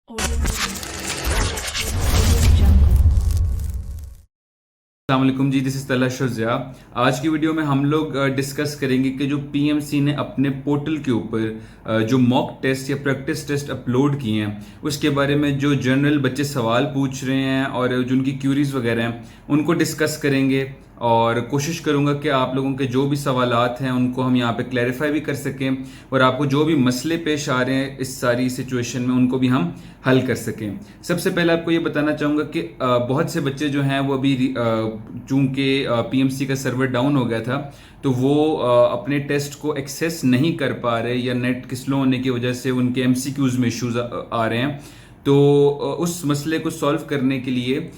अस्सलामुअलैकुम जी, this is Talat शुज़ा। आज की वीडियो में हम लोग डिस्कस करेंगे कि जो पीएमसी ने अपने पोर्टल के ऊपर जो मॉक टेस्ट या प्रैक्टिस टेस्ट अपलोड किए हैं उसके बारे में जो जनरल बच्चे सवाल पूछ रहे हैं और जो उनकी क्यूरीज वगैरह हैं उनको डिस्कस करेंगे और कोशिश करूंगा कि आप लोगों के जो भी सवालात हैं उनको हम यहाँ पे क्लैरिफाई भी कर सकें और आपको जो भी मसले पेश आ रहे हैं इस सारी सिचुएशन में उनको भी हम हल कर सकें। सबसे पहले आपको ये बताना चाहूँगा कि बहुत से बच्चे जो हैं वो अभी चूंकि पीएमसी का सर्वर डाउन हो गया था तो वो अपने टेस्ट को एक्सेस नहीं कर पा रहे या नेट की स्लो होने की वजह से उनके एमसीक्यूज में इश्यूज आ रहे हैं। तो उस मसले को सॉल्व करने के लिए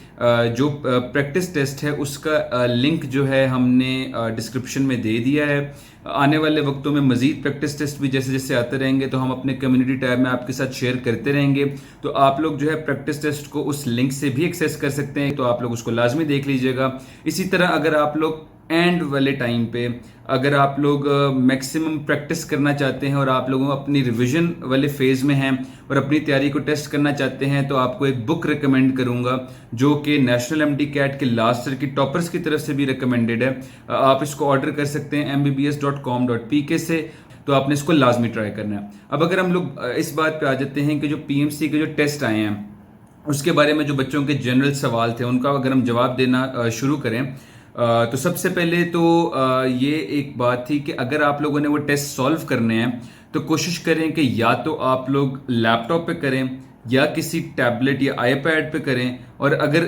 जो प्रैक्टिस टेस्ट है उसका लिंक जो है हमने डिस्क्रिप्शन में दे दिया है। आने वाले वक्तों में मजीद प्रैक्टिस टेस्ट भी जैसे जैसे आते रहेंगे तो हम अपने कम्युनिटी टैब में आपके साथ शेयर करते रहेंगे। तो आप लोग जो है प्रैक्टिस टेस्ट को उस लिंक से भी एक्सेस कर सकते हैं, तो आप लोग उसको लाजमी देख लीजिएगा। इसी तरह अगर आप लोग एंड वाले टाइम पे अगर आप लोग मैक्सिमम प्रैक्टिस करना चाहते हैं और आप लोगों अपनी रिवीजन वाले फेज में हैं और अपनी तैयारी को टेस्ट करना चाहते हैं तो आपको एक बुक रिकमेंड करूंगा जो कि नेशनल एमडी कैट के लास्ट ईयर की टॉपर्स की तरफ से भी रिकमेंडेड है। आप इसको ऑर्डर कर सकते हैं mbbs.com.pk से। तो आपने इसको लाजमी ट्राई करना है। अब अगर हम लोग इस बात पे आ जाते हैं कि जो पीएमसी के जो टेस्ट आए हैं उसके बारे में जो बच्चों के जनरल सवाल थे उनका अगर हम जवाब देना शुरू करें तो सबसे पहले तो ये एक बात थी कि अगर आप लोगों ने वो टेस्ट सॉल्व करने हैं तो कोशिश करें कि या तो आप लोग लैपटॉप पे करें या किसी टैबलेट या आईपैड पे करें, और अगर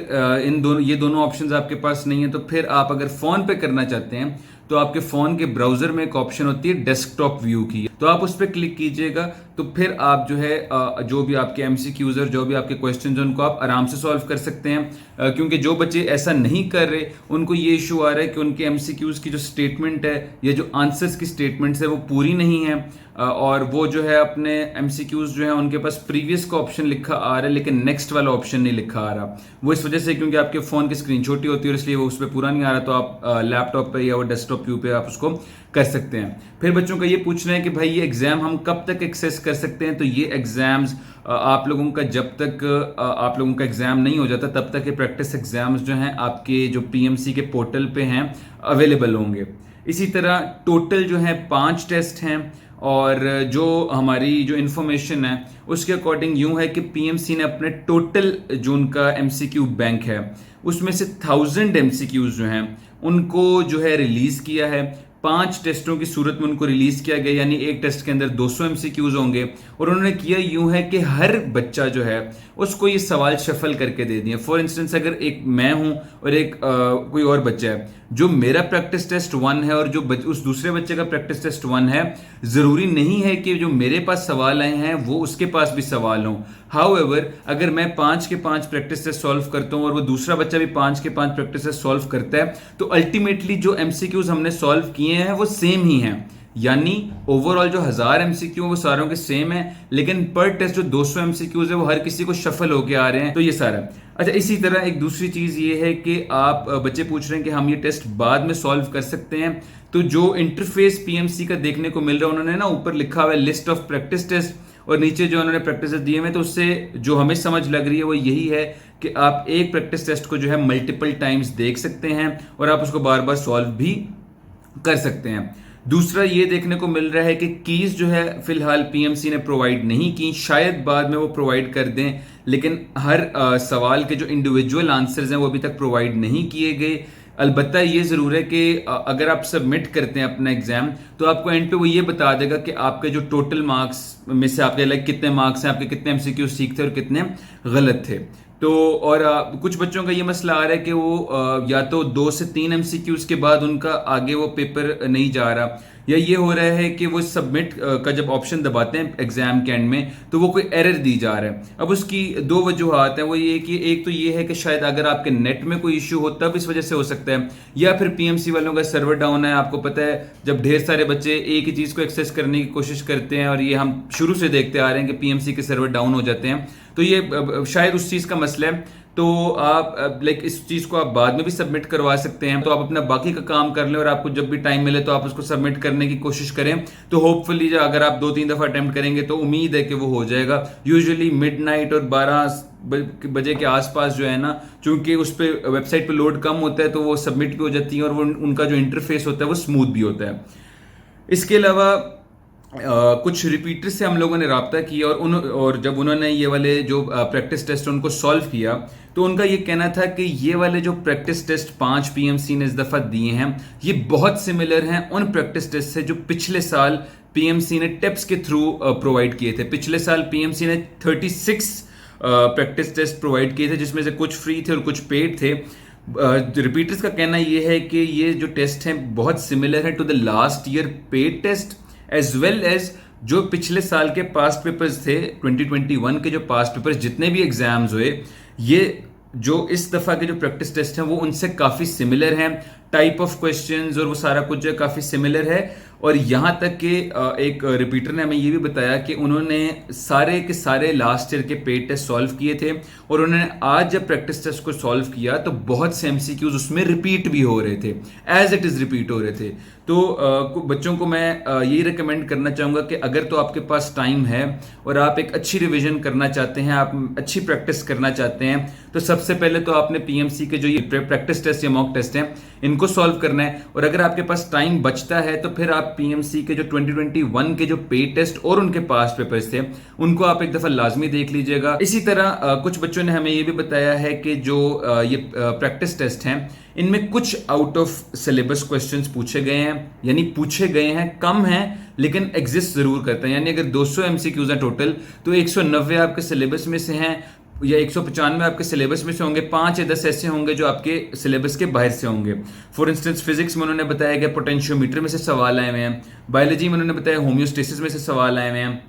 ये दोनों ऑप्शंस आपके पास नहीं है तो फिर आप अगर फोन पे करना चाहते हैं तो आपके फोन के ब्राउजर में एक ऑप्शन होती है डेस्कटॉप व्यू की, तो आप उस पर क्लिक कीजिएगा। तो फिर आप जो है जो भी आपके एमसीक्यूज और जो भी आपके क्वेश्चंस हैं उनको आप आराम से सॉल्व कर सकते हैं। क्योंकि जो बच्चे ऐसा नहीं कर रहे उनको ये इशू आ रहा है कि उनके एमसीक्यूज की जो स्टेटमेंट है या जो आंसर्स की स्टेटमेंट्स है वो पूरी नहीं है और वो जो है अपने एमसीक्यूज जो है उनके पास प्रीवियस का ऑप्शन लिखा आ रहा है लेकिन नेक्स्ट वाला ऑप्शन नहीं लिखा आ रहा। वो इस वजह से क्योंकि आपके फोन की स्क्रीन छोटी होती है और इसलिए वो उस पर पूरा नहीं आ रहा, तो आप लैपटॉप पे या वो डेस्कटॉप व्यू पे आप उसको कर सकते हैं। फिर बच्चों का ये पूछना है कि भाई ये एग्जाम हम कब तक एक्सेस कर सकते हैं, तो ये एग्जाम्स आप लोगों का जब तक आप लोगों का एग्जाम नहीं हो जाता तब तक ये प्रैक्टिस एग्जाम्स जो हैं आपके जो पीएमसी के पोर्टल पे हैं अवेलेबल होंगे। इसी तरह टोटल जो है 5 टेस्ट हैं और जो हमारी जो इन्फॉर्मेशन है उसके अकॉर्डिंग यूं है कि पीएमसी ने अपने टोटल जो उनका एमसीक्यू बैंक है उसमें से 1000 एमसीक्यूज जो हैं उनको जो है रिलीज किया है। 5 टेस्टों की सूरत में उनको रिलीज किया गया, यानी एक टेस्ट के अंदर 200 एमसीक्यूज होंगे और उन्होंने किया यूं है कि हर बच्चा जो है उसको ये सवाल शफल करके दे दिए। फॉर इंस्टेंस अगर एक मैं हूं और एक कोई और बच्चा है, जो मेरा प्रैक्टिस टेस्ट 1 है और जो उस दूसरे बच्चे का प्रैक्टिस टेस्ट 1 है, जरूरी नहीं है कि जो मेरे पास सवाल आए हैं वो उसके पास भी सवाल हों। हाउएवर अगर मैं 5 के 5 प्रैक्टिस टेस्ट सॉल्व करता हूं और वो दूसरा बच्चा भी 5 के 5 प्रैक्टिस टेस्ट सॉल्व करता है तो अल्टीमेटली जो एमसीक्यूज हमने सॉल्व किए हैं वो सेम ही हैं, यानी ओवरऑल जो 1000 एमसीक्यू वो सारों के सेम है लेकिन पर टेस्ट जो 200 एमसीक्यूज है वो हर किसी को शफल होके आ रहे हैं। तो ये सारा अच्छा। इसी तरह एक दूसरी चीज ये है कि आप बच्चे पूछ रहे हैं कि हम ये टेस्ट बाद में सॉल्व कर सकते हैं, तो जो इंटरफेस पीएमसी का देखने को मिल रहा है उन्होंने ना ऊपर लिखा हुआ है लिस्ट ऑफ प्रैक्टिस टेस्ट और नीचे जो उन्होंने प्रैक्टिस दिए हुए, तो उससे जो हमें समझ लग रही है वो यही है कि आप एक प्रैक्टिस टेस्ट को जो है मल्टीपल टाइम्स देख सकते हैं और आप उसको बार बार सॉल्व भी कर सकते हैं। दूसरा ये देखने को मिल रहा है कि कीज जो है फिलहाल पीएमसी ने प्रोवाइड नहीं की, शायद बाद में वो प्रोवाइड कर दें, लेकिन हर सवाल के जो इंडिविजुअल आंसर्स हैं वो अभी तक प्रोवाइड नहीं किए गए। अलबत्ता ये जरूर है कि अगर आप सबमिट करते हैं अपना एग्जाम तो आपको एंड पे वो ये बता देगा कि आपके जो टोटल मार्क्स में से आपके लाइक कितने मार्क्स हैं, आपके कितने एमसीक्यू ठीक थे और कितने गलत थे। तो और कुछ बच्चों का ये मसला आ रहा है कि वो या तो 2 से 3 एमसीक्यूज के बाद उनका आगे वो पेपर नहीं जा रहा, या ये हो रहा है कि वो सबमिट का जब ऑप्शन दबाते हैं एग्जाम के एंड में तो वो कोई एरर दी जा रहा है। अब उसकी 2 वजूहात हैं, वो ये कि एक तो ये है कि शायद अगर आपके नेट में कोई इश्यू हो तब इस वजह से हो सकता है, या फिर पीएमसी वालों का सर्वर डाउन है। आपको पता है जब ढेर सारे बच्चे एक ही चीज को एक्सेस करने की कोशिश करते हैं, और ये हम शुरू से देखते आ रहे हैं कि पीएमसी के सर्वर डाउन हो जाते हैं, तो ये शायद उस चीज का मसला है। तो आप लाइक इस चीज को आप बाद में भी सबमिट करवा सकते हैं। तो आप अपना बाकी का काम कर लें और आपको जब भी टाइम मिले तो आप उसको सबमिट करने की कोशिश करें। तो होपफुली अगर आप 2-3 दफा अटेम्प्ट करेंगे तो उम्मीद है कि वो हो जाएगा। यूजुअली मिडनाइट और 12 बजे के आसपास जो है ना, चूंकि उस पर वेबसाइट पे लोड कम होता है तो वो सबमिट भी हो जाती है और वो उनका जो इंटरफेस होता है वो स्मूथ भी होता है। इसके अलावा कुछ रिपीटर से हम लोगों ने रब्ता किया और जब उन्होंने ये वाले जो प्रैक्टिस टेस्ट उनको सॉल्व किया तो उनका ये कहना था कि ये वाले जो प्रैक्टिस टेस्ट 5 पीएमसी ने इस दफा दिए हैं ये बहुत सिमिलर हैं उन प्रैक्टिस टेस्ट से जो पिछले साल पीएमसी ने टिप्स के थ्रू प्रोवाइड किए थे। पिछले साल पीएमसी ने 36 प्रैक्टिस टेस्ट प्रोवाइड किए थे, जिसमें से कुछ फ्री थे और कुछ पेड थे। रिपीटर्स का कहना यह है कि ये जो टेस्ट हैं बहुत सिमिलर है to the last year paid test as well as जो पिछले साल के पास्ट पेपर्स थे। 2021 के जो पास्ट पेपर्स जितने भी एग्जाम्स हुए, ये जो इस दफा के जो प्रैक्टिस टेस्ट हैं वो उनसे काफी सिमिलर हैं। टाइप ऑफ क्वेश्चंस और वो सारा कुछ जो है काफी सिमिलर है। और यहां तक कि एक रिपीटर ने हमें ये भी बताया कि उन्होंने सारे के सारे लास्ट ईयर के पेड टेस्ट सॉल्व किए थे और उन्होंने आज जब प्रैक्टिस टेस्ट को सॉल्व किया तो बहुत से एमसीक्यूज उसमें रिपीट भी हो रहे थे, एज इट इज रिपीट हो रहे थे। तो बच्चों को मैं यही रिकमेंड करना चाहूंगा कि अगर तो आपके पास टाइम है और आप एक अच्छी रिवीजन करना चाहते हैं, आप अच्छी प्रैक्टिस करना चाहते हैं, तो सबसे पहले तो आपने पीएमसी के जो ये प्रैक्टिस टेस्ट या मॉक टेस्ट हैं इनको सॉल्व करना है। और अगर आपके पास टाइम बचता है तो फिर आप पीएमसी के जो 2021 के जो पेड टेस्ट और उनके पास्ट पेपर्स थे उनको आप एक दफा लाजमी देख लीजिएगा। इसी तरह कुछ बच्चों ने हमें ये भी बताया है कि जो ये प्रैक्टिस टेस्ट हैं इनमें कुछ आउट ऑफ सिलेबस क्वेश्चंस पूछे गए हैं, यानी पूछे गए हैं कम हैं लेकिन एग्जिस्ट जरूर करते हैं। यानी अगर 200 एमसीक्यूज हैं टोटल तो 190 आपके सिलेबस में से हैं या 195 आपके सिलेबस में से होंगे, 5 या 10 ऐसे होंगे जो आपके सिलेबस के बाहर से होंगे। फॉर इंस्टेंस फिजिक्स में उन्होंने बताया कि पोटेंशियोमीटर में से सवाल आए हुए हैं, बायोलॉजी में उन्होंने बताया होम्योस्टेसिस में से सवाल आए हुए हैं,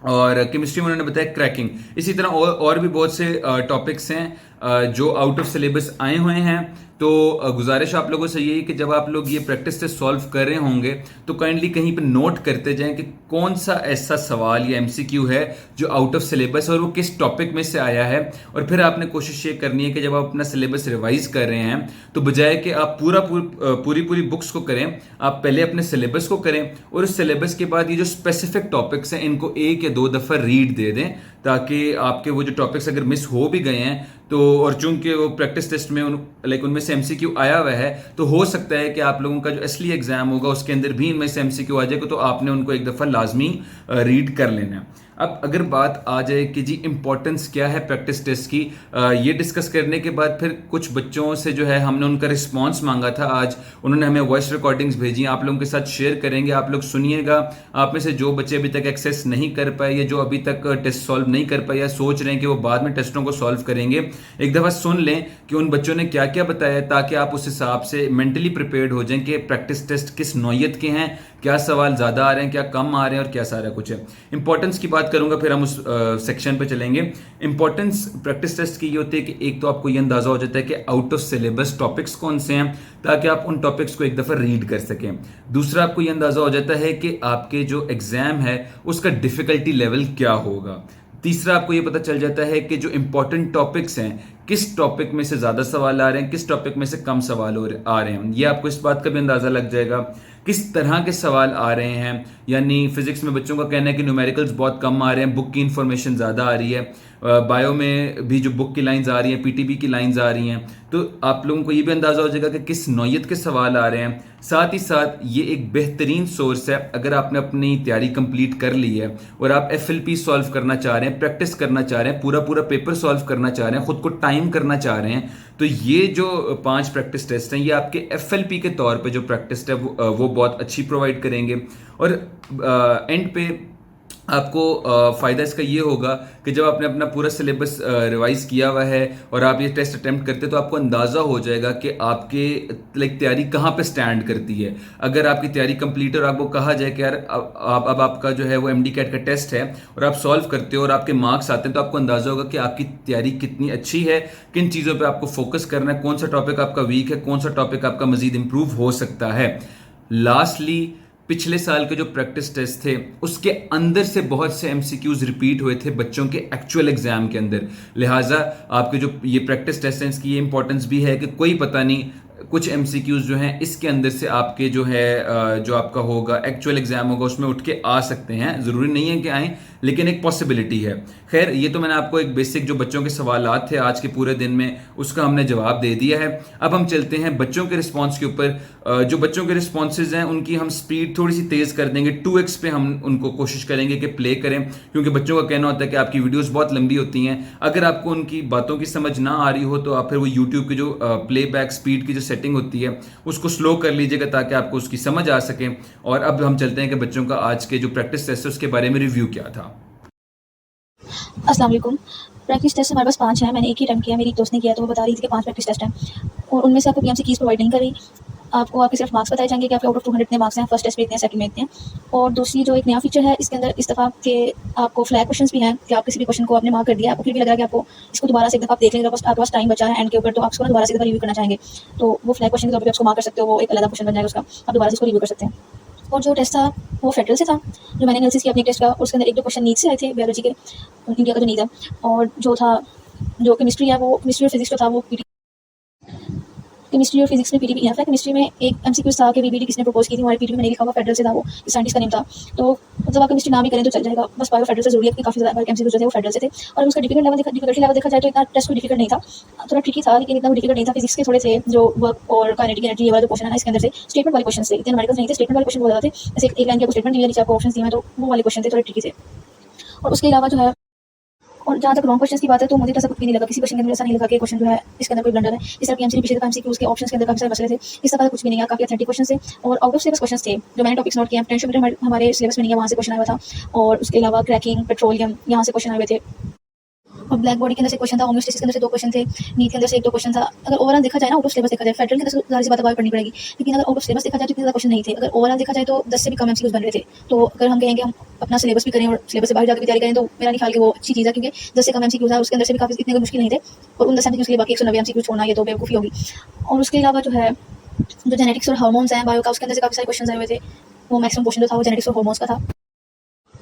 और केमिस्ट्री में उन्होंने बताया क्रैकिंग। इसी तरह और भी बहुत से टॉपिक्स हैं जो आउट ऑफ सिलेबस आए हुए हैं। तो गुजारिश आप लोगों से यही कि जब आप लोग ये प्रैक्टिस टेस्ट सॉल्व कर रहे होंगे तो काइंडली कहीं पे नोट करते जाएं कि कौन सा ऐसा सवाल या एमसीक्यू है जो आउट ऑफ सिलेबस और वो किस टॉपिक में से आया है। और फिर आपने कोशिश ये करनी है कि जब आप अपना सिलेबस रिवाइज कर रहे हैं तो बजाय कि आप पूरी बुक्स को करें, आप पहले अपने सिलेबस को करें और उस सिलेबस के बाद ये जो स्पेसिफिक टॉपिक्स हैं इनको 1 या 2 दफा रीड दे दें, ताकि आपके वो जो टॉपिक्स अगर मिस हो भी गए हैं तो, और चूंकि वो प्रैक्टिस टेस्ट में उनमें से एमसीक्यू आया हुआ है तो हो सकता है कि आप लोगों का जो असली एग्जाम होगा उसके अंदर भी इनमें से एमसीक्यू आ जाएगा, तो आपने उनको एक दफा लाजमी रीड कर लेना है। अब अगर बात आ जाए कि जी इंपॉर्टेंस क्या है प्रैक्टिस टेस्ट की, ये डिस्कस करने के बाद फिर कुछ बच्चों से जो है हमने उनका रिस्पांस मांगा था। आज उन्होंने हमें वॉइस रिकॉर्डिंग्स भेजी, आप लोगों के साथ शेयर करेंगे, आप लोग सुनिएगा। आप में से जो बच्चे अभी तक एक्सेस नहीं कर पाए या जो अभी तक टेस्ट सॉल्व नहीं कर पाए या सोच रहे हैं कि वो बाद में टेस्टों को सॉल्व करेंगे, एक दफा सुन लें कि उन बच्चों ने क्या क्या बताया, ताकि आप उस हिसाब से मेंटली प्रिपेयर्ड हो जाएं कि प्रैक्टिस टेस्ट किस नौयत के हैं, क्या सवाल ज्यादा आ रहे हैं, क्या कम आ रहे हैं और क्या सारा कुछ है। इंपॉर्टेंस की बात करूंगा फिर हम उस सेक्शन पे चलेंगे। इंपॉर्टेंस प्रैक्टिस टेस्ट की ये होती है कि एक तो आपको ये अंदाजा हो जाता है कि आउट ऑफ सिलेबस टॉपिक्स कौन से हैं, ताकि आप उन टॉपिक्स को एक दफा रीड कर सकें। दूसरा, आपको ये अंदाजा हो जाता है कि आपके जो एग्जाम है उसका डिफिकल्टी लेवल क्या होगा। तीसरा, आपको ये पता चल जाता है कि जो इंपॉर्टेंट टॉपिक्स हैं किस टॉपिक में से ज्यादा सवाल आ रहे हैं, किस टॉपिक में से कम सवाल आ रहे हैं। ये आपको इस बात का भी अंदाजा लग जाएगा किस तरह के सवाल आ रहे हैं। यानी फिजिक्स में बच्चों का कहना है कि न्यूमेरिकल्स बहुत कम आ रहे हैं, बुक की इंफॉर्मेशन ज्यादा आ रही है। बायो में भी जो बुक की लाइंस आ रही हैं, पीटीबी की लाइंस आ रही हैं, तो आप लोगों को ये भी अंदाजा हो जाएगा कि किस नौयत के सवाल आ रहे हैं। साथ ही साथ ये एक बेहतरीन सोर्स है अगर आपने अपनी तैयारी कंप्लीट कर ली है और आप एफएलपी सॉल्व करना चाह रहे हैं, प्रैक्टिस करना चाह रहे हैं, पूरा पेपर सॉल्व करना चाह रहे हैं, खुद को टाइम करना चाह रहे हैं, तो ये जो 5 प्रैक्टिस टेस्ट हैं ये आपके एफएलपी के तौर पे जो प्रैक्टिस है वो बहुत अच्छी प्रोवाइड करेंगे। और एंड पे आपको फायदा इसका ये होगा कि जब आपने अपना पूरा सिलेबस रिवाइज किया हुआ है और आप ये टेस्ट अटेम्प्ट करते हैं तो आपको अंदाजा हो जाएगा कि आपके तैयारी कहाँ पे स्टैंड करती है। अगर आपकी तैयारी कंप्लीट है और आपको कहा जाए कि यार अब आपका जो है वो एमडी कैट का टेस्ट है और आप सॉल्व करते हो और आपके मार्क्स आते हैं, तो आपको अंदाजा होगा कि आपकी तैयारी कितनी अच्छी है, किन चीज़ों पर आपको फोकस करना है, कौन सा टॉपिक आपका वीक है, कौन सा टॉपिक आपका मजीद इंप्रूव हो सकता है। लास्टली, पिछले साल के जो प्रैक्टिस टेस्ट थे उसके अंदर से बहुत से एमसीक्यूज रिपीट हुए थे बच्चों के एक्चुअल एग्जाम के अंदर। लिहाजा आपके जो ये प्रैक्टिस टेस्ट हैं इसकी ये इंपॉर्टेंस भी है कि कोई पता नहीं कुछ एमसीक्यूज जो हैं इसके अंदर से आपके जो है जो आपका होगा एक्चुअल एग्जाम होगा उसमें उठ के आ सकते हैं। ज़रूरी नहीं है कि आए, लेकिन एक पॉसिबिलिटी है। खैर, ये तो मैंने आपको एक बेसिक जो बच्चों के सवालात थे आज के पूरे दिन में उसका हमने जवाब दे दिया है। अब हम चलते हैं बच्चों के रिस्पॉन्स के ऊपर। जो बच्चों के रिस्पॉन्सेज हैं उनकी हम स्पीड थोड़ी सी तेज़ कर देंगे, 2x पे हम उनको कोशिश करेंगे कि प्ले करें, क्योंकि बच्चों का कहना होता है कि आपकी वीडियोस बहुत लंबी होती हैं। अगर आपको उनकी बातों की समझ ना आ रही हो तो आप फिर वो यूट्यूब की जो प्लेबैक स्पीड की जो सेटिंग होती है उसको स्लो कर लीजिएगा ताकि आपको उसकी समझ आ सके। और अब हम चलते हैं कि बच्चों का आज के जो प्रैक्टिस टेस्ट है उसके बारे में रिव्यू क्या था। अस्सलाम वालेकुम। प्रैक्टिस टेस्ट हमारे पास 5 हैं। मैंने एक ही अटेम्प्ट किया, मेरी एक दोस्त ने किया, तो वो बता रही थी कि 5 प्रैक्टिस टेस्ट हैं और उनमें से आपको पीएमसी कीज़ प्रोवाइड नहीं कर रही। आपको आपके सिर्फ मार्क्स बताए जाएंगे कि आपके आउट ऑफ 200 इतने मार्क्स हैं, फर्स्ट टेस्ट में इतने हैं, सेकंड में इतने हैं। और दूसरी जो एक नया फीचर है इसके अंदर इस दफ़ा के आपको फ्लैग क्वेश्चंस भी हैं कि आप किसी भी क्वेश्चन को आपने मार्क कर दिया, आपको फिर भी लग रहा है कि आपको इसको दोबारा से एक दफ़ा आप देख लेंगे, आपके पास टाइम बचा है एंड के ऊपर, तो आप उसको दोबारा से एक दफ़ा रिव्यू करना चाहेंगे तो वो फ्लैग क्वेश्चन के तौर पर उसको मार्क कर सकते हो। वो एक अलग क्वेश्चन बन जाएगा उसका, आप दोबारा से इसको रिव्यू कर सकते हैं। और जो टेस्ट था वो फेडरल से था, जो मैंने एनालिसिस किया अपने टेस्ट का, उसके अंदर 1-2 क्वेश्चन नीट से आए थे, बायोलॉजी के, इंडिया का जो नीट है। और जो था जो केमिस्ट्री है वो केमिस्ट्री और फिजिक्स जो था वो केमिस्ट्री और फिजिक्स में पीटीबी है। केमिस्ट्री में एक एमसीक्यू था कि बीबीडी किसने प्रपोज की थी, हमारे पीटीबी में नहीं लिखा हुआ, फेडरल से था, वो साइंटिस्ट का नेम था। तो जब आप केमिस्ट्री नाम ही करें तो चल जाएगा, बस बायो फेडरल से जरूरी है कि काफ़ी ज़्यादा एमसीक्यू जो थे वो फेडरल से थे। और उसका डिफिकल्टी लेवल देखा जाए तो इतना टेस्ट कोई डिफिकल्ट नहीं था, थोड़ा ट्रिकी था लेकिन इतना डिफिकल्ट नहीं था। फिजिक्स के थोड़े थे जो वर्क और काइनेटिक एनर्जी ये वाला जो क्वेश्चन है ना इसके अंदर से स्टेटमेंट वाले क्वेश्चन थे, इतने न्यूमेरिकल्स नहीं थे, स्टेटमेंट वाले क्वेश्चन बहुत ज़्यादा थे। जैसे एक लाइन के स्टेटमेंट दिया, नीचे आपको ऑप्शन दिए हैं, तो वो वाले क्वेश्चन थे, थोड़े ट्रिकी थे। और उसके अलावा जो है, और जहाँ तक रॉन्ग क्वेश्चन की बात है तो मुझे ऐसा कुछ भी नहीं लगा, किसी क्वेश्चन के अंदर ऐसा नहीं लगा कि क्वेश्चन जो है इसके अंदर कोई ब्लंडर है। इस तरह की एमसीक्यू पिछले दफा एमसीक्यूज के ऑप्शंस के अंदर काफी सारे मसले थे, इस तरह का कुछ भी नहीं है, काफी ऑथेंटिक क्वेश्चन थे और आउट ऑफ सिलेबस क्वेश्चन थे। जो मैंने टॉपिक्स नोट किए हैं, पोटेंशियोमीटर हमारे सिलेबस में नहीं है, वहाँ से क्वेश्चन आया था। और उसके अलावा क्रैकिंग, पेट्रोलियम, यहाँ से क्वेश्चन आए हुए थे। और ब्लैक बॉडी के अंदर से क्वेश्चन था, होम्योस्टेसिस के अंदर से 2 क्वेश्चन थे, नीट के अंदर से 1-2 क्वेश्चन था। अगर ओवरऑल देखा जाए ना, आउट ऑफ सिलेबस देखा जाए, फेडरल के अंदर से ज़्यादा सी बात बात पढ़नी पड़ेगी, लेकिन अगर आउट ऑफ सिलेबस देखा जाए तो इतने ज़्यादा क्वेश्चन नहीं थे। अगर ओवरऑल देखा जाए तो 10 से भी कम एमसीक्यूज बन रहे थे। तो अगर हम कहेंगे हम अपना सिलेबस भी करें और सिलेबस से बाहर जाकर भी तैयारी करें तो मेरा नहीं ख्याल कि वो अच्छी चीज़ है, क्योंकि 10 से कम एमसीक्यूज है, उसके अंदर से भी काफ़ी इतने कोई मुश्किल नहीं थे। और उन 10 एमसीक्यूज के लिए बाकी 190 एमसीक्यूज छोड़ना ये तो बेवकूफ़ी होगी। और उसके अलावा जो है, जो जेनेटिक्स और हार्मोन्स हैं बायो का, उसके अंदर से काफ़ी सारे क्वेश्चन आए हुए थे। वो मैक्सिमम क्वेश्चन जो था वो जेनेटिक्स और हार्मोन्स का था।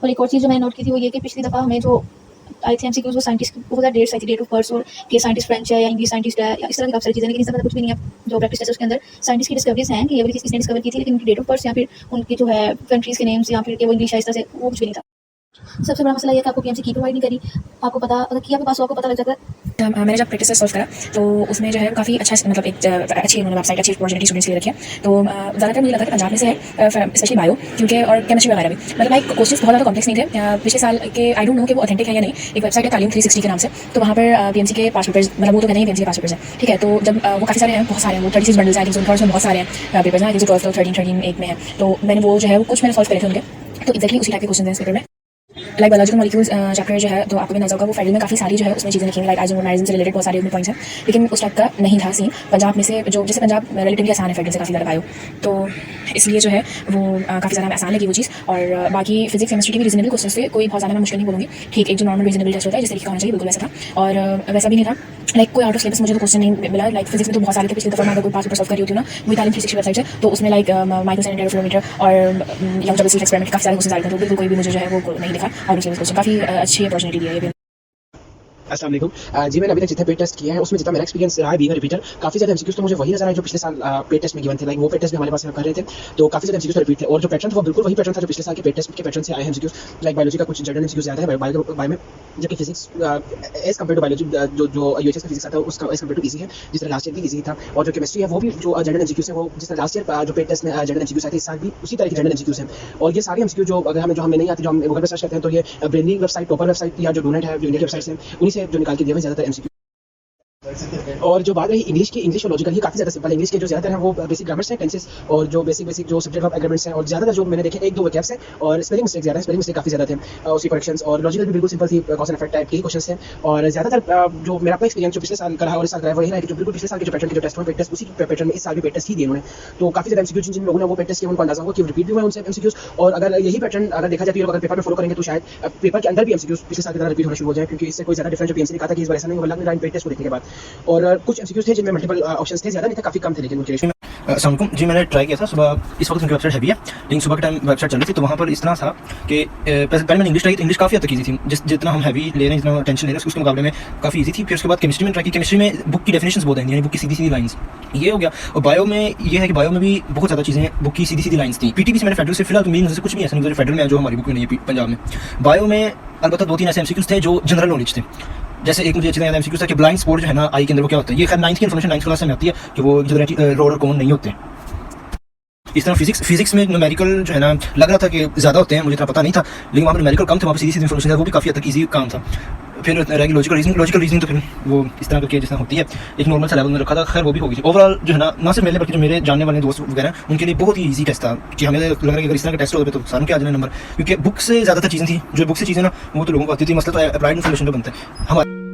और एक और चीज़ जो मैंने नोट की थी वो ये कि पिछली दफ़ा हमें जो आई थी एमसीक्यूज वो साइंटिस्ट की बहुत ज़्यादा डेट्स आई थी, डेट ऑफ बर्थ, और के साइंटिस्ट फ्रेंच है या इंग्लिश साइंटिस्ट है या इस तरह की काफ़ी सारी चीज़ें, लेकिन इस तरह कुछ भी नहीं है। जो प्रैक्टिस टेस्ट उसके अंदर साइंटिस्ट की डिस्कवरीज हैं कि ये वाली चीज़ किसने डिस्कवर की थी, लेकिन उनकी डेट ऑफ बर्थ या फिर उनकी जो है कंट्रीज़ के नेम्स या फिर वो इंग्लिश है इस तरह से, वो कुछ भी नहीं था। सबसे बड़ा मसला ये है कि आपको पीएमसी की प्रोवाइड नहीं करी। आपको पता, अगर की आपके पास हो आपको पता लग जाता है। मैंने जब प्रैक्टिस सॉल्व करा तो उसमें जो है काफ़ी अच्छा, मतलब एक अच्छी उन्होंने वेबसाइट, अच्छी अपॉर्चुनिटी स्टूडेंट्स के लिए रखी है। तो ज़्यादातर मुझे लगा कि पंजाब में से है, स्पेशली बायो, क्योंकि और केमिस्ट्री वगैरह भी, मतलब लाइक क्वेश्चंस बहुत ज़्यादा कॉम्प्लेक्स नहीं थे। पिछले साल के आई डोंट नो कि वो ऑथेंटिक है या नहीं, एक वेबसाइट है तालीम 360 के नाम से, तो वहाँ पर पीएमसी के पास पेपर्स, मतलब वो तो कहते हैं पीएमसी के पास पेपर्स हैं, ठीक है। तो जब वो काफ़ी सारे हैं, बहुत सारे हैं, वो 36 बंडल्स हैं, उनका उसमें बहुत सारे हैं पेपर्स हैं, 12, 13 एक में है। तो मैंने वो जो है वो कुछ मैंने सॉल्व करे थे उनके, तो एक्जैक्टली उसी टाइप के क्वेश्चन हैं इस पेपर में। लाइक बायोलॉजिकल मॉलिक्यूल्स चैप्टर जो है तो आपको भी नजर होगा, वो फेडरल में काफ़ी सारी जो है उसमें चीज़ें लिखी हैं, लाइक आइसोमराइज्म से रिलेटेड बहुत सारे उसमें पॉइंट्स हैं, लेकिन उस टाइप का नहीं था सीन। पंजाब में से जो, जैसे पंजाब रिलेटिवली आसान है फेडरल से काफ़ी ज़्यादा बायो, तो इसलिए जो है वो काफ़ी ज़्यादा आसान लगी वो चीज़। और बाकी फिजिक्स केमिस्ट्री के भी रीजनेबल क्वेश्चन थे, कोई बहुत ज़्यादा मैं मुश्किल नहीं बोलूँगी, ठीक एक जो नॉर्मल रीजनेबल टेस्ट होता है जिस तरीके का होना चाहिए बिल्कुल वैसा था। और वैसा भी नहीं था, लाइक कोई आउट ऑफ सिलेबस मुझे तो क्वेश्चन नहीं मिला। लाइक फिजिक्स में तो बहुत सारे थे, पिछले दफा मैं अगर कोई पास पेपर सॉल्व कर रही होती हूँ ना, वही तालीम 360 वेबसाइट है, तो उसमें लाइक माइकल सेंटर इंटरफेरोमीटर और यंग डबल स्लिट एक्सपेरिमेंट काफ़ी सारे क्वेश्चन आए थे, तो बिल्कुल कोई भी मुझे जो है वो नहीं दिखा आउट ऑफ सिलेबस क्वेश्चन। काफ़ी अच्छी अपॉर्चुनिटी दी है ये। अस्सलाम वालेकुम जी। मैंने अभी तक जितने पेड टेस्ट किए हैं उसमें जितना मेरा एक्सपीरियंस रहा है बीइंग रिपीटर, काफ़ी ज़्यादा एमसीक्यूज तो मुझे वही नजर आए जो पिछले साल पेड टेस्ट में गिवन थे। लाइक वो पेड टेस्ट भी हमारे पास कर रहे थे, तो काफ़ी ज़्यादा एमसीक्यूज रिपीट थे। और जो पैटर्न था वो बिल्कुल वही पैटर्न था जो पिछले साल के पेड टेस्ट के पैटर्न से आए हैं एमसीक्यूज। लाइक बायोलॉजी का कुछ जनरल एमसीक्यूज ज़्यादा है बायो में, जबकि physics as compare to biology जो यूएचएस का फिजिक्स था उसका एज कम्पेयर टू ईजी है, जिस तरह लास्ट ईयर भी ईजी था। और जो केमिस्ट्री है वो भी जो जनरल एमसीक्यूज है, वो जिस तरह लास्ट ईयर जो पेड टेस्ट में जनरल एमसीक्यूज आए थे, इस साल भी उसी तरह के जनरल एमसीक्यूज हैं। और ये सारे एमसीक्यू जो अगर हमें नहीं आती, जो हम गूगल पर सर्च करते हैं, तो ये ब्रेनली वेबसाइट, टॉपर वेबसाइट या जो डोनेट है, जो इंडिया वेबसाइट्स हैं, उन्हीं से जो निकाल के दिए हुए ज़्यादातर एमसीक्यू। और जो बात रही इंग्लिश की, इंग्लिश और लॉजिकल ही काफ़ी ज़्यादा सिंपल है। इंग्लिश के जो ज़्यादातर हैं वो बेसिक ग्रामर्स हैं, टेंसेस और जो बेसिक जो सब्जेक्ट ऑफ एग्रीमेंट्स हैं, और ज़्यादातर जो मैंने देखे 1-2 वोकैब्स हैं और स्पेलिंग मिस्टेक ज़्यादा है, स्पेलिंग मिस्टेक काफ़ी ज़्यादा थे, उसकी करेक्शंस। और लॉजिकल भी बिल्कुल सिंपल थी, कॉज एंड इफेक्ट टाइप के क्वेश्चंस थे। और ज़्यादातर जो मेरा अपना एक्सपीरियंस जो पिछले साल का है और इस साल का है वो यही है कि जो बिल्कुल पिछले साल के जो पैटर्न के जो टेस्ट हुए, पेड टेस्ट उसी पैटर्न में इस साल भी पेड टेस्ट ही दिए उन्होंने। तो काफ़ी ज़्यादा एमसीक्यू जिन लोगों ने वो पेड टेस्ट किए उनको अंदाजा होगा कि रिपीट भी हुए उनसे एमसीक्यूज। और अगर यही पैटर्न अगर देखा जाए तो अगर पेपर में फॉलो करेंगे तो शायद पेपर के अंदर भी एमसीक्यूज पिछले साल की तरह रिपीट होना शुरू हो जाए, क्योंकि इससे कोई ज़्यादा डिफरेंस जो पीएमसी ने कहा था कि इस बार ऐसा नहीं होगा, पेड टेस्ट को देखने के बाद। और कुछ एमसीक्यूज थे जिनमें मल्टीपल ऑप्शंस थे, ज़्यादा नहीं था, काफ़ी कम थे, लेकिन उनके अस्सलाम वालेकुम जी। मैंने ट्राई किया था सुबह, इस वक्त उनकी वेबसाइट हैवी है लेकिन सुबह के टाइम वेबसाइट चल रही थी, तो वहाँ पर इस तरह था कि पहले मैंने इंग्लिश ट्राई की, इंग्लिश काफ़ी हद तक ईजी थी, जितना हम हैवी ले रहे हैं, जितना टेंशन ले रहे हैं उसके मुकाबले में काफ़ी ईजी थी। फिर उसके बाद केमिस्ट्री में ट्राई की, केमिस्ट्री में बुक की डेफिनेशंस बहुत हैं, यानी बुक की सीधी सीधी लाइन्स, ये हो गया। और बायो में ये है कि बायो में भी बहुत ज़्यादा चीज़ें बुक की सीधी सीधी लाइन्स थी। पीटीबी से मैंने फेडरल से, फिलहाल तो मेरी नज़र से कुछ भी ऐसा नहीं, फेडरल में है जो हमारी बुक में नहीं है पंजाब में। बायो में अलबत्ता 2-3 ऐसे एमसीक्यूज थे जो जनरल नॉलेज थे। जैसे एक मुझे अच्छी तरह एमसीक्यूज था कि ब्लाइंड स्पॉट जो है ना आई के अंदर वो क्या होता है, ये खैर 9th की इन्फॉर्मेशन 9th क्लास में आती है कि वो जो रोड और कोन नहीं होते। इस तरह फिजिक्स में न्यूमेरिकल जो है ना लग रहा था कि ज़्यादा होते हैं, मुझे इतना पता नहीं था, लेकिन वहाँ पर न्यूमेरिकल कम थे, वहाँ पर सीधी सीधी इन्फॉर्मेशन था, वो भी काफ़ी हद तक ईजी काम था। फिर रहेगी लॉजिकल रीजनिंग तो फिर वो इस तरह करके जितना होती है एक नॉर्मल सा लेवल में रखा था, खैर वो भी होगी। ओवरऑल जो है ना सिर्फ मेरे बल्कि जो मेरे जानने वाले दोस्त वगैरह उनके लिए बहुत ही ईजी टेस्ट था कि हमें लग रहा है कि अगर इस तरह का टेस्ट होता तो सारों के आ जाने नंबर, क्योंकि बुक से ज़्यादातर चीज़ें थी, जो बुक से चीज़ें ना वो तो लोगों को आती थी, मसला तो अप्लाइड इन्फॉर्मेशन का बनता है हमारा।